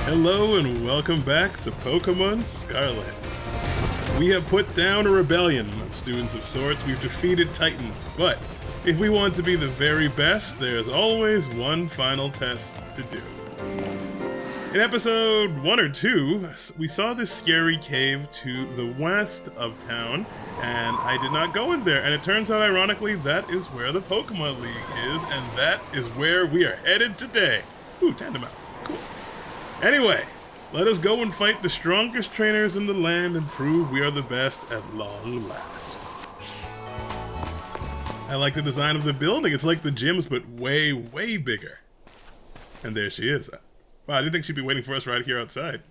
Hello and welcome back to Pokémon Scarlet. We have put down a rebellion of students of sorts. We've defeated Titans, but if we want to be the very best, there's always one final test to do. In episode 1 or 2, we saw this scary cave to the west of town, and I did not go in there. And it turns out, ironically, that is where the Pokémon League is, and that is where we are headed today. Ooh, Tandemaus. Cool. Anyway, let us go and fight the strongest trainers in the land and prove we are the best at long last. I like the design of the building. It's like the gyms, but way, way bigger. And there she is. Wow, I didn't think she'd be waiting for us right here outside.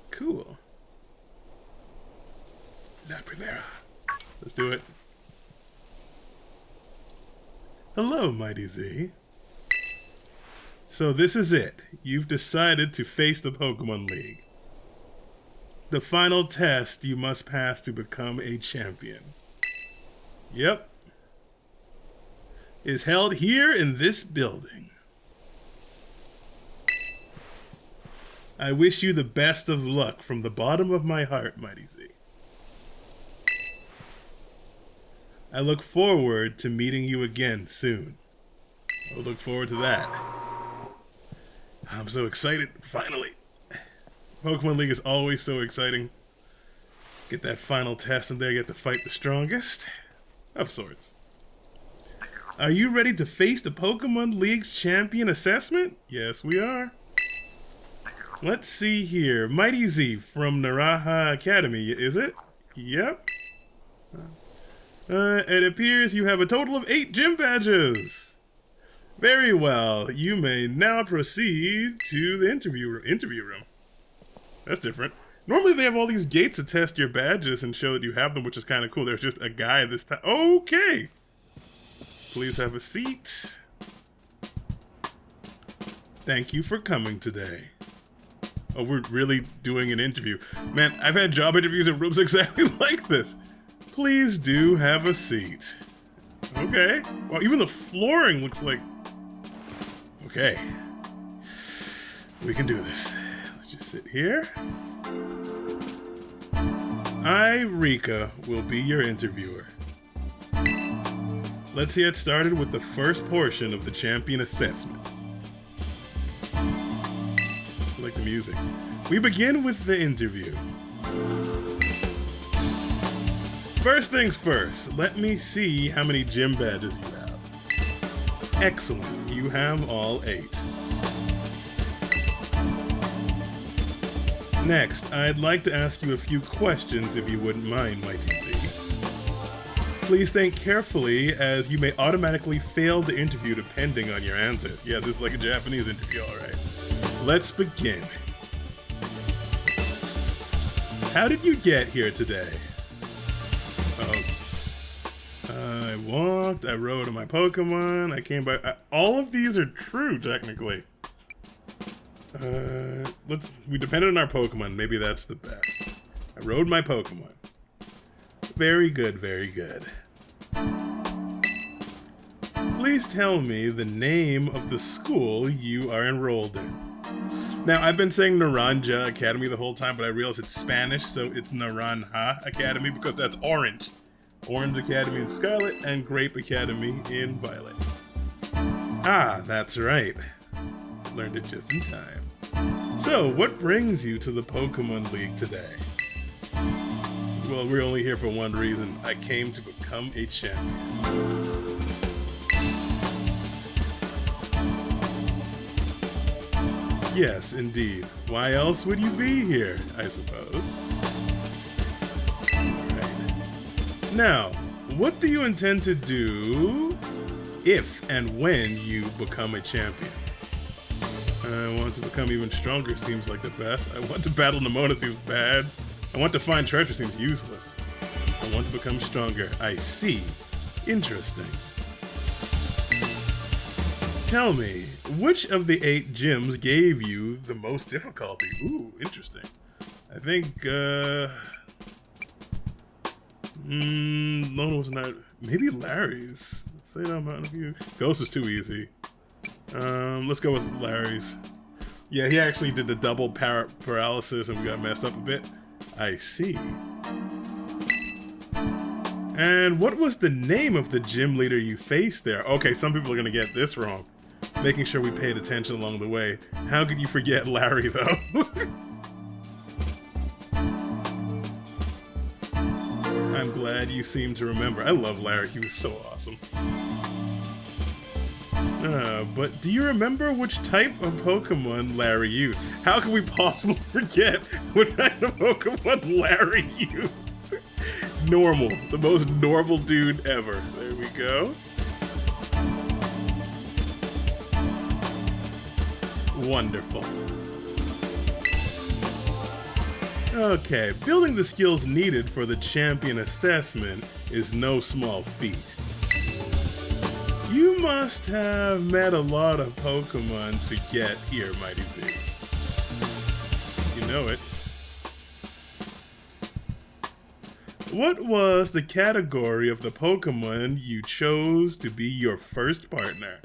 Cool. La Primera. Let's do it. Hello, Mighty Z. So this is it. You've decided to face the Pokémon League. The final test you must pass to become a champion. Yep. Is held here in this building. I wish you the best of luck from the bottom of my heart, Mighty Z. I look forward to meeting you again soon. I'll look forward to that. I'm so excited, finally. Pokemon League is always so exciting. Get that final test in there, get to fight the strongest. Of sorts. Are you ready to face the Pokemon League's champion assessment? Yes, we are. Let's see here. Mighty Z from Naraha Academy, is it? Yep. It appears you have a total of 8 gym badges. Very well. You may now proceed to the interview room. That's different. Normally they have all these gates to test your badges and show that you have them, which is kind of cool. There's just a guy this time. Okay. Please have a seat. Thank you for coming today. Oh, we're really doing an interview. Man, I've had job interviews in rooms exactly like this. Please do have a seat. Okay. Well, even the flooring looks like... Okay. We can do this. Let's just sit here. I, Rika, will be your interviewer. Let's get started with the first portion of the champion assessment. I like the music. We begin with the interview. First things first, let me see how many gym badges you have. Excellent, you have all 8. Next, I'd like to ask you a few questions if you wouldn't mind, Mighty Z. Please think carefully, as you may automatically fail the interview depending on your answers. Yeah, this is like a Japanese interview, alright. Let's begin. How did you get here today? I walked, I rode on my Pokemon, I came by... all of these are true, technically. We depended on our Pokemon, maybe that's the best. I rode my Pokemon. Very good, very good. Please tell me the name of the school you are enrolled in. Now, I've been saying Naranja Academy the whole time, but I realize it's Spanish, so it's Naranja Academy because that's orange. Orange Academy in Scarlet and Grape Academy in Violet. Ah, that's right. Learned it just in time. So, what brings you to the Pokemon League today? Well, we're only here for one reason. I came to become a champion. Yes, indeed. Why else would you be here, I suppose? Now, what do you intend to do if and when you become a champion? I want to become even stronger seems like the best. I want to battle Nemona seems bad. I want to find treasure seems useless. I want to become stronger. I see. Interesting. Tell me, which of the 8 gyms gave you the most difficulty? Ooh, interesting. I think, Lona was not. Maybe Larry's. Say that Mountain View. Ghost was too easy. Let's go with Larry's. Yeah, he actually did the double paralysis and we got messed up a bit. I see. And what was the name of the gym leader you faced there? Okay, some people are going to get this wrong. Making sure we paid attention along the way. How could you forget Larry, though? I'm glad you seem to remember. I love Larry. He was so awesome. But do you remember which type of Pokemon Larry used? How can we possibly forget what kind of Pokemon Larry used? Normal. The most normal dude ever. There we go. Wonderful. Okay, building the skills needed for the champion assessment is no small feat. You must have met a lot of Pokemon to get here, Mighty Z. You know it. What was the category of the Pokemon you chose to be your first partner?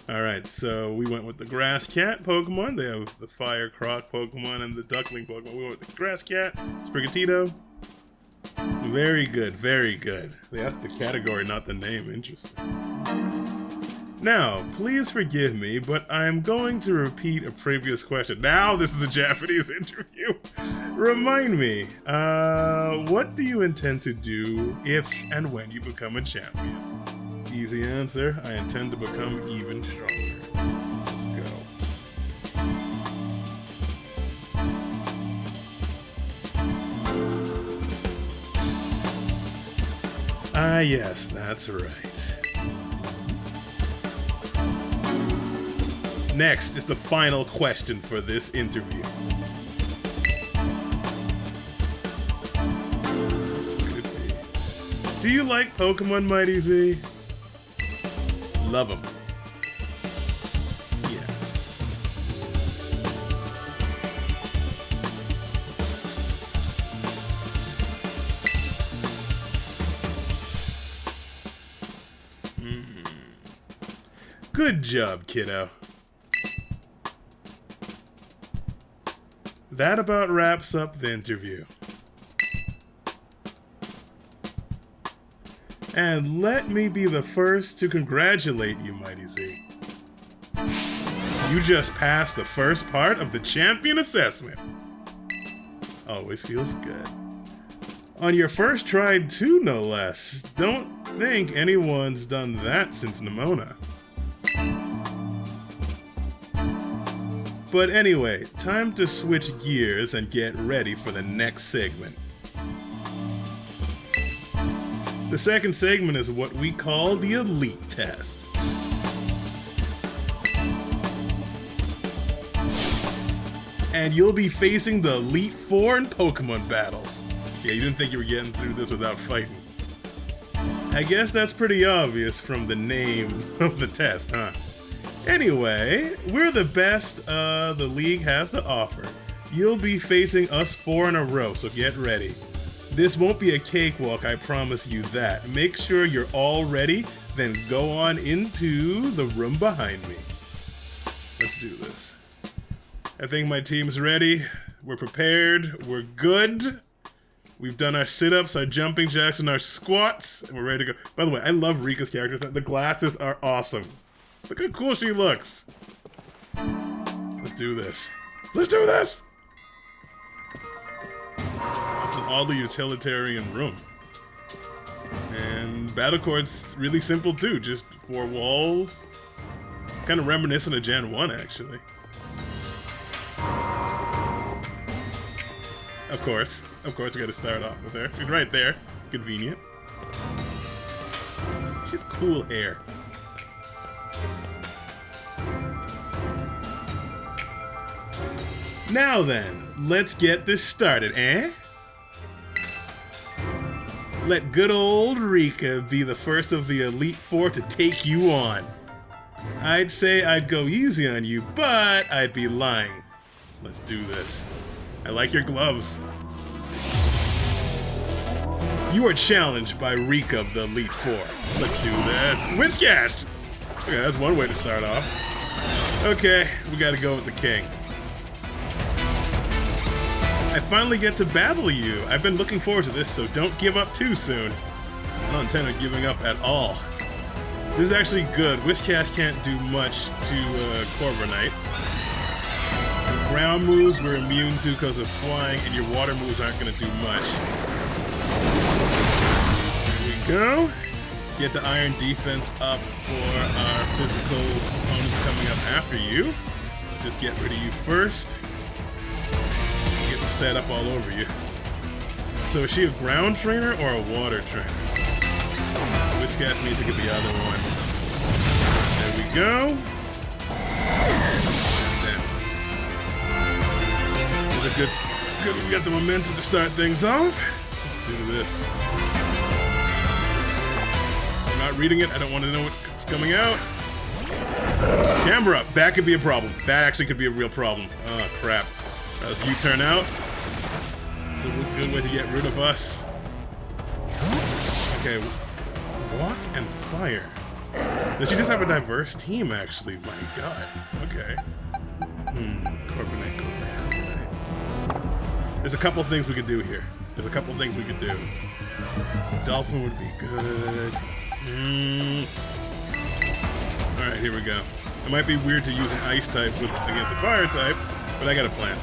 Alright, so we went with the Grass Cat Pokemon. They have the Fire Croc Pokemon and the Duckling Pokemon. We went with the Grass Cat, Sprigatito. Very good, very good. That's the category, not the name. Interesting. Now, please forgive me, but I'm going to repeat a previous question. Now this is a Japanese interview. Remind me, what do you intend to do if and when you become a champion? Easy answer, I intend to become even stronger. Let's go. Ah, yes, that's right. Next is the final question for this interview. Could be. Do you like Pokemon, Mighty Z? Love them. Yes. Good job, kiddo. That about wraps up the interview. And let me be the first to congratulate you, Mighty Z. You just passed the first part of the champion assessment. Always feels good. On your first try too, no less. Don't think anyone's done that since Nimona. But anyway, time to switch gears and get ready for the next segment. The second segment is what we call the Elite Test. And you'll be facing the Elite Four in Pokemon battles. Yeah, you didn't think you were getting through this without fighting. I guess that's pretty obvious from the name of the test, huh? Anyway, we're the best the league has to offer. You'll be facing us 4 in a row, so get ready. This won't be a cakewalk, I promise you that. Make sure you're all ready, then go on into the room behind me. Let's do this. I think my team's ready. We're prepared. We're good. We've done our sit-ups, our jumping jacks, and our squats. And we're ready to go. By the way, I love Rika's character. The glasses are awesome. Look how cool she looks. Let's do this. Let's do this! It's an oddly utilitarian room. And battle court's really simple too. Just 4 walls. Kind of reminiscent of Gen 1, actually. Of course, we gotta start off with her. She's right there. It's convenient. She has cool hair. Now then, let's get this started, eh? Let good old Rika be the first of the Elite Four to take you on. I'd say I'd go easy on you, but I'd be lying. Let's do this. I like your gloves. You are challenged by Rika of the Elite Four. Let's do this. Witch Cash! Okay, that's one way to start off. Okay, we gotta go with the king. I finally get to battle you. I've been looking forward to this, so don't give up too soon. I don't intend on giving up at all. This is actually good. Whiscash can't do much to Corviknight. Your ground moves we're immune to because of flying, and your water moves aren't going to do much. There we go. Get the iron defense up for our physical opponents coming up after you. Let's just get rid of you first. Get the setup all over you. So is she a ground trainer or a water trainer? Whiscash needs to get the other one. There we go. This is a good. We got the momentum to start things off. Let's do this. I'm not reading it. I don't want to know what's coming out. Camera up. That could be a problem. That actually could be a real problem. Oh crap. As you turn out. It's a good way to get rid of us. Okay. Walk and fire. Does she just have a diverse team, actually? My god. Okay. Corviknight. There's a couple things we could do here. Dolphin would be good. Alright, here we go. It might be weird to use an ice type against a fire type, but I got a plan.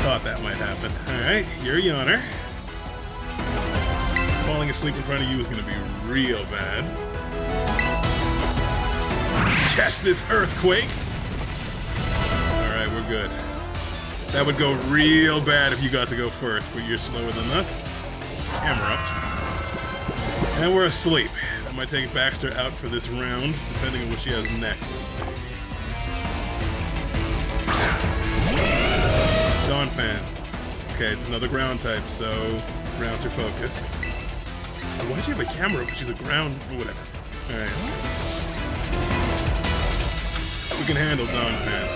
Thought that might happen. Alright, you're a yawner. Falling asleep in front of you is going to be real bad. Catch this earthquake! Alright, we're good. That would go real bad if you got to go first, but you're slower than us. Let's camera up. And we're asleep. I might take Baxter out for this round, depending on what she has next. Let's see. Donphan. Okay, it's another ground type, so ground's her focus. Why'd you have a camera if she's a ground? Whatever. Alright. We can handle Donphan.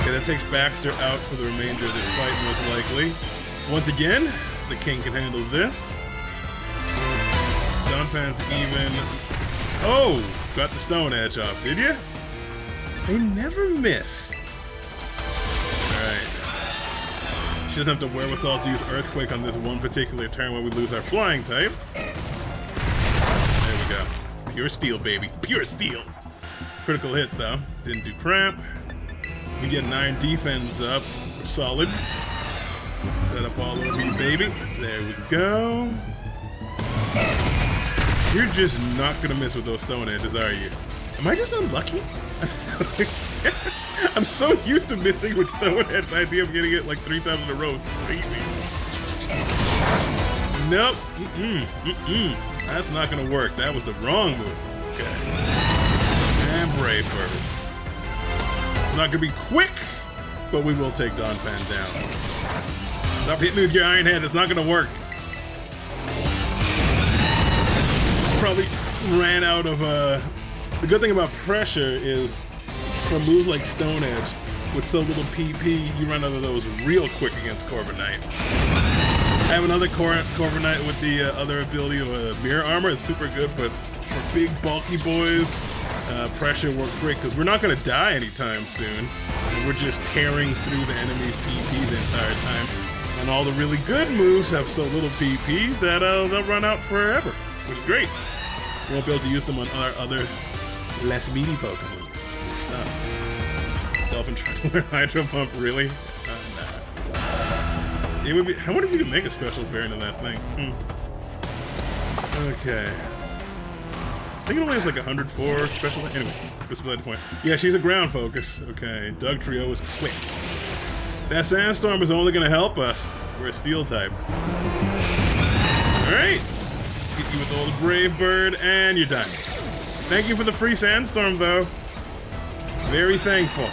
Okay, that takes Baxter out for the remainder of this fight, most likely. Once again, the king can handle this. Donphan's even... Oh! Got the Stone Edge off, did you? They never miss. Alright. She doesn't have the wherewithal to use Earthquake on this one particular turn when we lose our flying type. There we go. Pure steel, baby. Pure steel. Critical hit, though. Didn't do crap. We get an iron defense up. We're solid. Set up all over you, baby. There we go. You're just not going to miss with those Stone Edges, are you? Am I just unlucky? I'm so used to missing with Stone Edge. The idea of getting it like 3 times in a row is crazy. Nope. That's not going to work. That was the wrong move. Okay. And Brave Bird. It's not going to be quick, but we will take Donphan down. Stop hitting me with your Iron Head. It's not going to work. Probably ran out of... The good thing about pressure is for moves like Stone Edge, with so little PP, you run out of those real quick against Corviknight. I have another Corviknight with the other ability of Mirror Armor. It's super good, but for big, bulky boys, pressure works great because we're not going to die anytime soon. And we're just tearing through the enemy's PP the entire time. And all the really good moves have so little PP that they'll run out forever, which is great. We won't be able to use them on our other less meaty Pokemon. Good stuff. Dolphin trying to learn Hydro Pump, really? Nah. It would be. I wonder if you could make a special variant of that thing. Okay. I think it only has like 104 special. Anyway, this is the point. Yeah, she's a ground focus. Okay, Doug Trio is quick. That Sandstorm is only going to help us. We're a Steel type. All right. Hit you with all the Brave Bird, and you're done. Thank you for the free Sandstorm, though. Very thankful.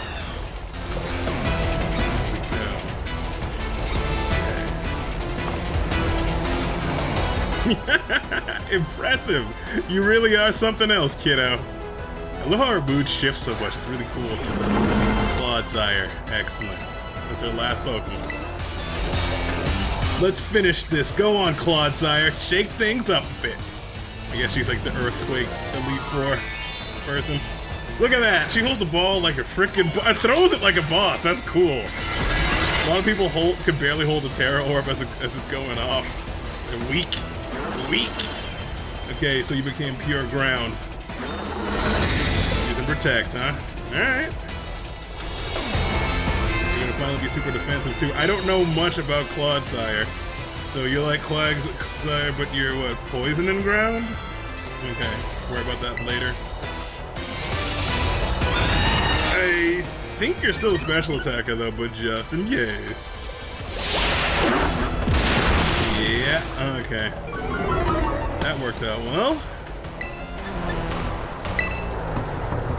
Impressive. You really are something else, kiddo. I love how our mood shifts so much. It's really cool. Clodsire. Excellent. That's our last Pokemon. Let's finish this. Go on, Clodsire. Shake things up a bit. I guess she's like the Earthquake Elite Four person. Look at that. She holds the ball like a frickin' throws it like a boss. That's cool. A lot of people can barely hold the Terra Orb as it's going off. They're weak. Weak. Okay, so you became pure ground. Using Protect, huh? Alright. You're gonna finally be super defensive too. I don't know much about Clodsire. So you're like Quagsire, but you're what, poison and ground? Okay, worry about that later. I think you're still a special attacker though, but just in case. Yeah, okay. That worked out well.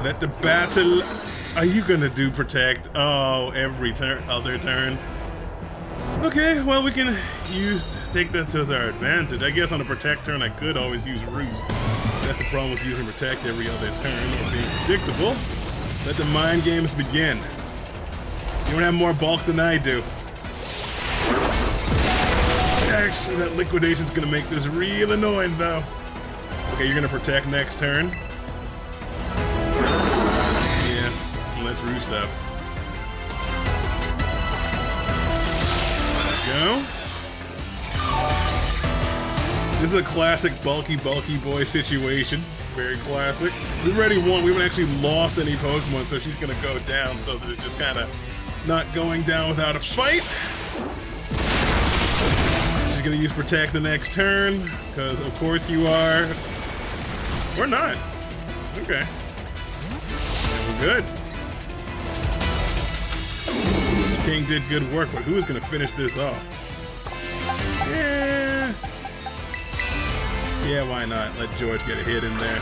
Let the battle... Are you gonna do Protect? Oh, every other turn. Okay, well we can take that to our advantage. I guess on a Protect turn I could always use Roost. That's the problem with using Protect every other turn or being predictable. Let the mind games begin. You don't have more bulk than I do. Actually, that Liquidation's gonna make this real annoying though. Okay, you're gonna Protect next turn. Yeah, let's Roost up. Go. This is a classic bulky boy situation. Very classic. We've already won. We haven't actually lost any Pokemon, so she's gonna go down. So that it's just kind of not going down without a fight. She's gonna use Protect the next turn, because of course you are. Or not. Okay. We're good. King did good work, but who is going to finish this off? Yeah. Yeah, why not? Let George get a hit in there.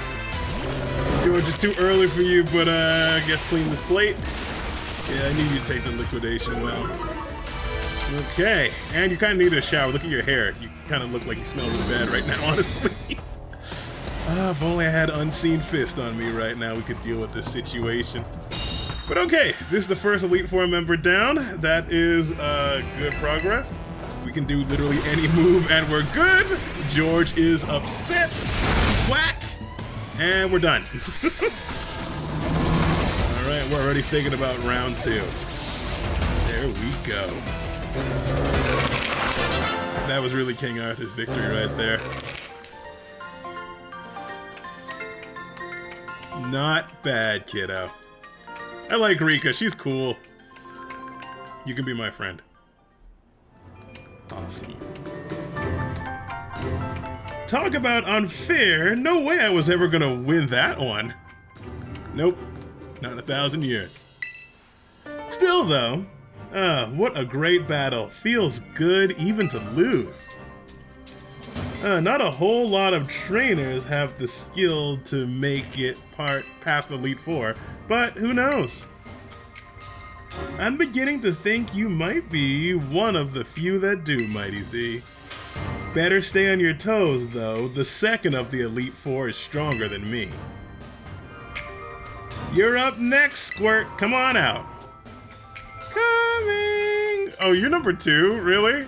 George, is too early for you, but I guess clean this plate. Yeah, I need you to take the Liquidation now. Okay, and you kind of need a shower. Look at your hair. You kind of look like you smell really bad right now, honestly. If only I had Unseen Fist on me right now, we could deal with this situation. But okay, this is the first Elite Four member down. That is good progress. We can do literally any move and we're good. George is upset. Whack! And we're done. Alright, we're already thinking about round 2. There we go. That was really King Arthur's victory right there. Not bad, kiddo. I like Rika, she's cool. You can be my friend. Awesome. Talk about unfair. No way I was ever gonna win that one. Nope, not in 1,000 years. Still though, what a great battle. Feels good even to lose. Not a whole lot of trainers have the skill to make it past the Elite Four, but who knows? I'm beginning to think you might be one of the few that do, Mighty Z. Better stay on your toes, though. The second of the Elite Four is stronger than me. You're up next, Squirt. Come on out. Coming! Oh, you're number 2? Really?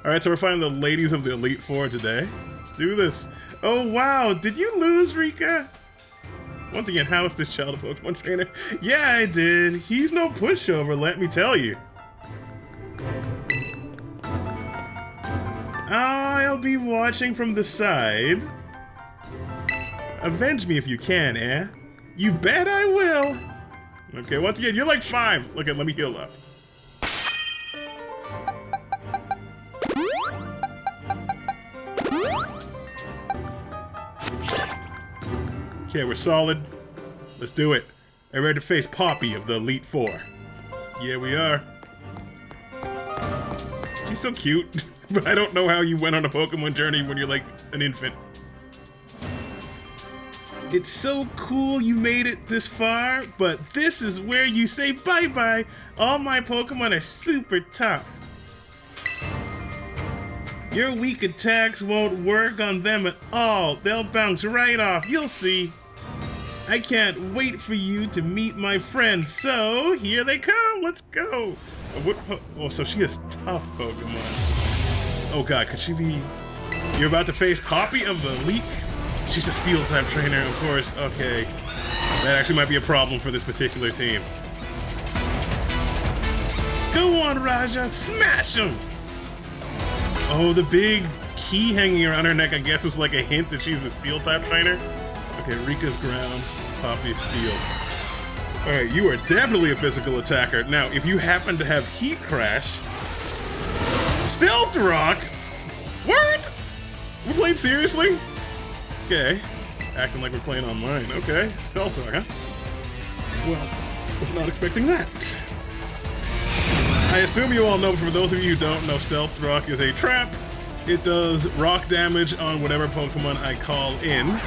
Alright, so we're finding the ladies of the Elite Four today. Let's do this. Oh, wow. Did you lose, Rika? Once again, how is this child a Pokemon trainer? Yeah, I did. He's no pushover, let me tell you. I'll be watching from the side. Avenge me if you can, eh? You bet I will. Okay, once again, you're like 5. Look, let me heal up. Okay, we're solid. Let's do it. I'm ready to face Poppy of the Elite Four. Yeah, we are. She's so cute, but I don't know how you went on a Pokemon journey when you're like an infant. It's so cool you made it this far, but this is where you say bye-bye. All my Pokemon are super tough. Your weak attacks won't work on them at all. They'll bounce right off. You'll see. I can't wait for you to meet my friends. So, here they come. Let's go. Oh, so she is tough Pokemon. Oh god, could she be... You're about to face Poppy of the Elite... She's a Steel-type trainer, of course. Okay. That actually might be a problem for this particular team. Go on, Raja, smash him! Oh, the big key hanging around her neck, I guess, was like a hint that she's a steel-type trainer. Okay, Rika's ground, Poppy's steel. Alright, you are definitely a physical attacker. Now, if you happen to have Heat Crash... Stealth Rock? Word? We're playing seriously? Okay. Acting like we're playing online. Okay, Stealth Rock, huh? Well, was not expecting that. I assume you all know, but for those of you who don't know, Stealth Rock is a trap. It does rock damage on whatever Pokemon I call in.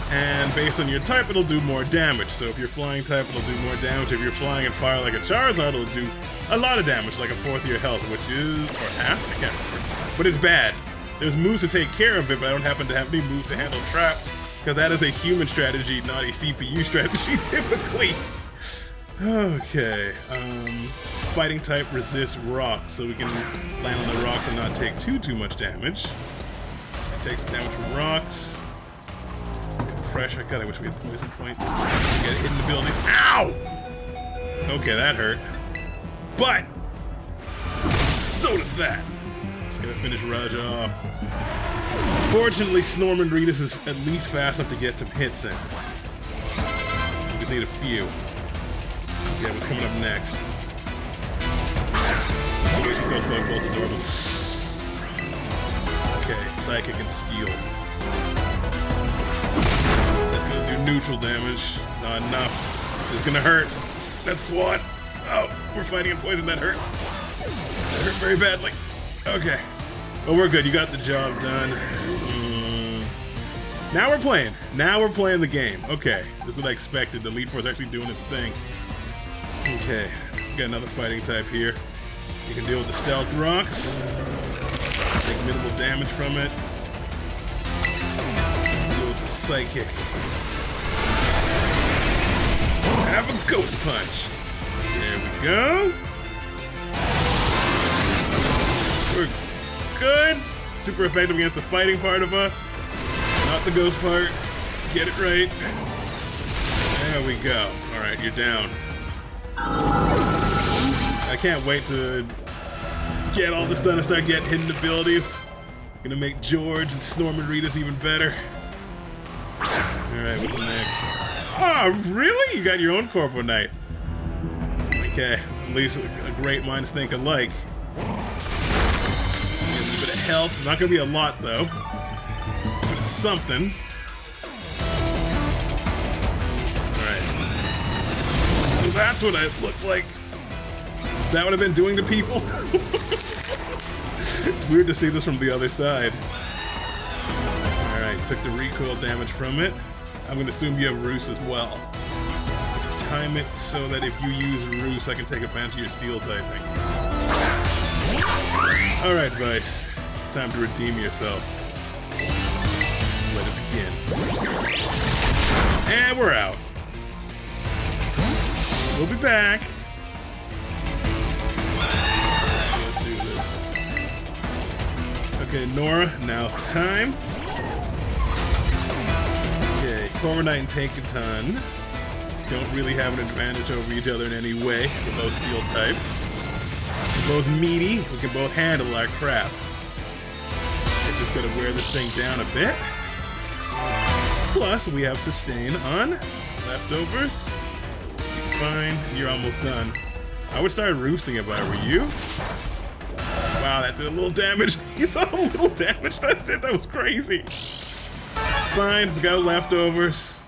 And based on your type, it'll do more damage. So if you're flying type, it'll do more damage. If you're flying and fire like a Charizard, it'll do a lot of damage, like a fourth of your health, which is, or half, I can't remember. But it's bad. There's moves to take care of it, but I don't happen to have any moves to handle traps, because that is a human strategy, not a CPU strategy, typically. Okay, fighting type resists rocks, so we can land on the rocks and not take too much damage. Takes damage from rocks. Pressure. God, I wish we had poison point. Get it hidden abilities. Ow! Okay, that hurt. But so does that. Just gonna finish Raja off. Fortunately, Snormandreedus is at least fast enough to get some hits in. We just need a few. Okay, what's coming up next? Okay, Psychic and Steel. That's gonna do neutral damage. Not enough. It's gonna hurt. That's quad. Oh, we're fighting in poison. That hurt. That hurt very badly. Okay. Well, we're good. You got the job done. Now we're playing. Now we're playing the game. Okay. This is what I expected. The Elite Four is actually doing its thing. Okay. We got another fighting type here. You can deal with the Stealth Rocks. Take minimal damage from it. Deal with the Psychic. Have a Ghost Punch. There we go. We're good. Super effective against the fighting part of us. Not the ghost part. Get it right. There we go. Alright, you're down. I can't wait to get all this done and start getting hidden abilities. Gonna make George and Snormandreedus even better. Alright, what's next? Oh, really? You got your own Corpo Knight. Okay, at least a great minds think alike. Get a little bit of health. Not gonna be a lot though. But it's something. Alright. So that's what I look like. Is that what I've been doing to people? It's weird to see this from the other side. Alright, took the recoil damage from it. I'm going to assume you have Roost as well. Time it so that if you use Roost, I can take advantage of your steel typing. Alright, Vice. Time to redeem yourself. Let it begin. And we're out. We'll be back. Let's do this. Okay, Nora, now's the time. Okay, Corviknight and Tankaton don't really have an advantage over each other in any way. We're both steel types. We're both meaty. We can both handle our crap. I just gotta wear this thing down a bit. Plus, we have sustain on leftovers. Fine, you're almost done. I would start roosting if I were you. Wow, that did a little damage. You saw a little damage that did? That was crazy. Fine, we got leftovers.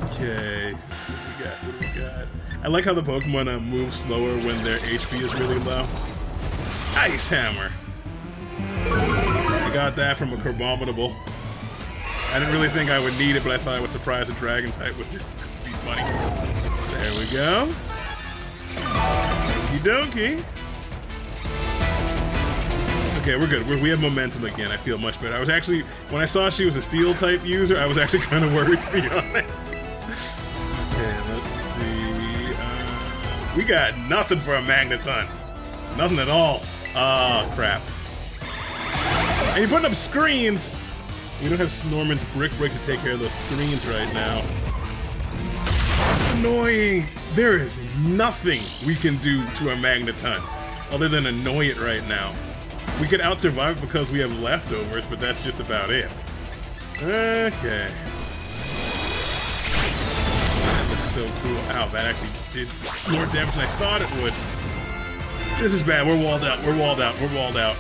Okay, what do we got? I like how the Pokemon move slower when their HP is really low. Ice Hammer. I got that from a Crabominable. I didn't really think I would need it, but I thought I would surprise a Dragon type with it. It'd be funny. There we go. Okie dokie. Okay, we're good. We have momentum again. I feel much better. I was actually, when I saw she was a steel type user, I was actually kind of worried, to be honest. Okay, let's see. We got nothing for a Magneton. Nothing at all. Oh, crap. And you're putting up screens. We don't have Snorman's Brick Break to take care of those screens right now. annoying. There is nothing we can do to a Magneton other than annoy it right now. We could out-survive it because we have leftovers, but that's just about it. Okay. That looks so cool. Ow, that actually did more damage than I thought it would. This is bad. We're walled out. We're walled out. We're walled out.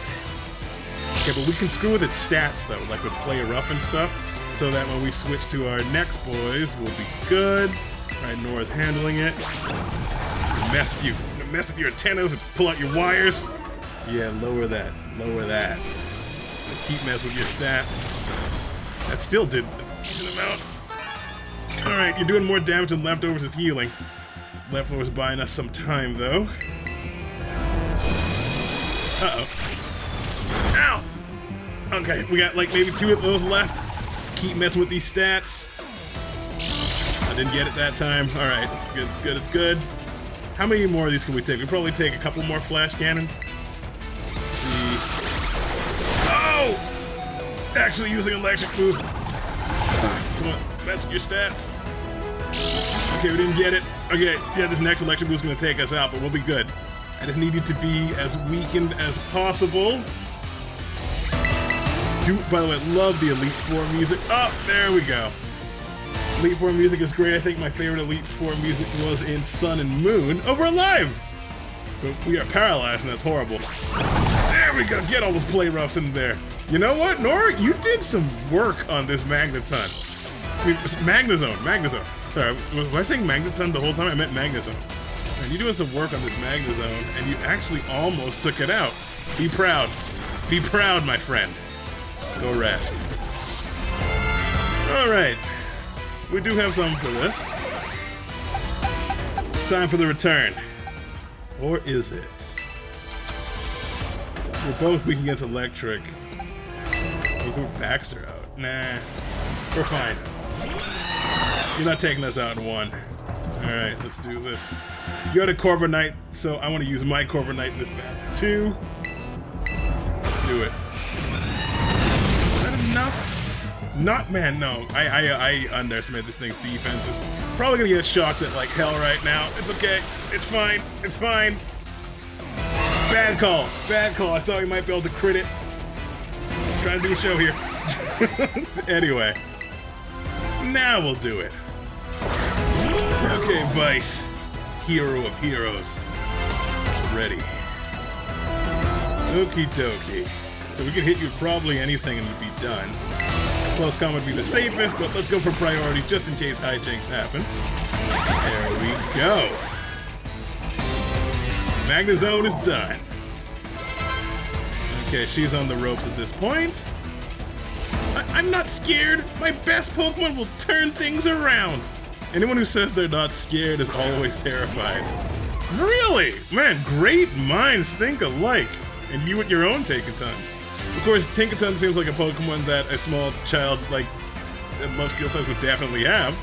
Okay, but we can screw with its stats, though, like with Play Rough and stuff, so that when we switch to our next boys, we'll be good. Right, Nora's handling it. Mess with your antennas and pull out your wires. Yeah, lower that. Lower that. Keep messing with your stats. That still did a decent amount. Alright, you're doing more damage than Leftovers is healing. Leftovers buying us some time, though. Uh-oh. Ow! Okay, we got like maybe 2 of those left. Keep messing with these stats. I didn't get it that time. Alright, it's good, it's good, it's good. How many more of these can we take? We probably take a couple more flash cannons. Let's see. Oh! Actually using electric boost. Come on, mess with your stats. Okay, we didn't get it. Okay, yeah, this next electric boost is going to take us out, but we'll be good. I just need you to be as weakened as possible. By the way, love the Elite Four music. Oh, there we go. Elite Four music is great. I think my favorite Elite Four music was in Sun and Moon. Oh, we're alive! But we are paralyzed, and that's horrible. There we go. Get all those play roughs in there. You know what, Nora? You did some work on this Magneton. I mean, Magnezone. Magnezone. Sorry, was I saying Magneton the whole time? I meant Magnezone. Man, you're doing some work on this Magnezone, and you actually almost took it out. Be proud. Be proud, my friend. Go rest. Alright. We do have something for this. It's time for the return. Or is it? We're both weak against electric. We'll put Baxter out. Nah. We're fine. You're not taking us out in one. Alright, let's do this. You got a Corviknight, so I want to use my Corviknight in this battle too. Let's do it. Is that enough? Not, man, no. I underestimate this thing's defense. It's probably gonna get shocked at like hell right now. It's okay. It's fine. It's fine. Bad call. Bad call. I thought we might be able to crit it. I'm trying to do a show here. Anyway. Now we'll do it. Okay, Vice. Hero of heroes. Ready. Okie dokie. So we can hit you with probably anything and it'll be done. Close combat would be the safest, but let's go for priority just in case hijinks happen. There we go. Magnezone is done. Okay, she's on the ropes at this point. I'm not scared. My best Pokemon will turn things around. Anyone who says they're not scared is always terrified. Really? Man, great minds think alike. And you with your own Tinkaton. Of course, Tinkaton seems like a Pokemon that a small child like that loves Steel types would definitely have.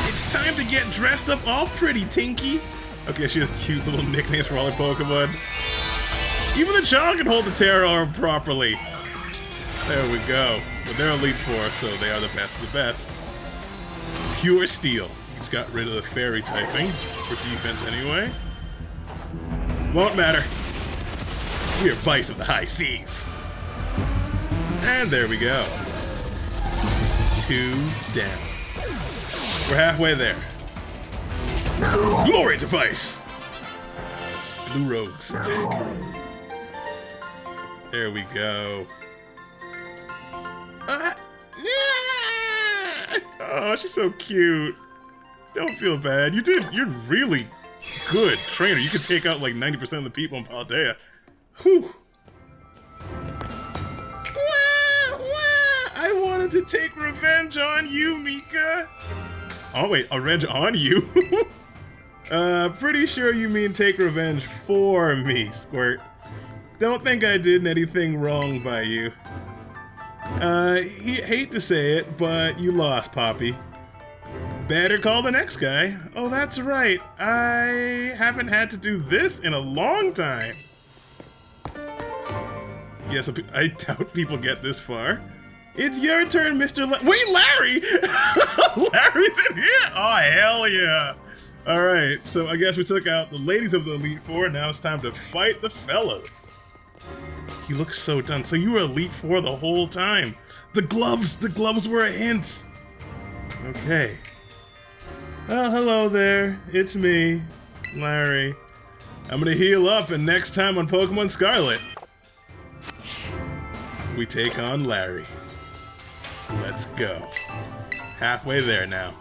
It's time to get dressed up all pretty, Tinky. Okay, she has cute little nicknames for all her Pokemon. Even the child can hold the Terra Arm properly. There we go. But they're Elite Four, so they are the best of the best. Pure Steel. He's got rid of the Fairy typing for defense anyway. Won't matter. We are Vice of the High Seas. And there we go. 2 down. We're halfway there. Glory to Vice! Blue Rogue's deck. There we go. Oh, she's so cute. Don't feel bad. You're really good trainer. You could take out like 90% of the people in Paldea. Whew. I wanted to take revenge on you, Mika. Oh wait, a revenge on you? Pretty sure you mean take revenge for me, Squirt. Don't think I did anything wrong by you. Hate to say it, but you lost, Poppy. Better call the next guy. Oh, that's right. I haven't had to do this in a long time. Yes, I doubt people get this far. It's your turn, Mr. Wait, Larry! Larry's in here! Oh, hell yeah! Alright, so I guess we took out the ladies of the Elite Four. Now it's time to fight the fellas. He looks so done. So you were Elite Four the whole time. The gloves were a hint. Okay. Well, hello there. It's me, Larry. I'm gonna heal up, and next time on Pokemon Scarlet, we take on Larry. Let's go. Halfway there now.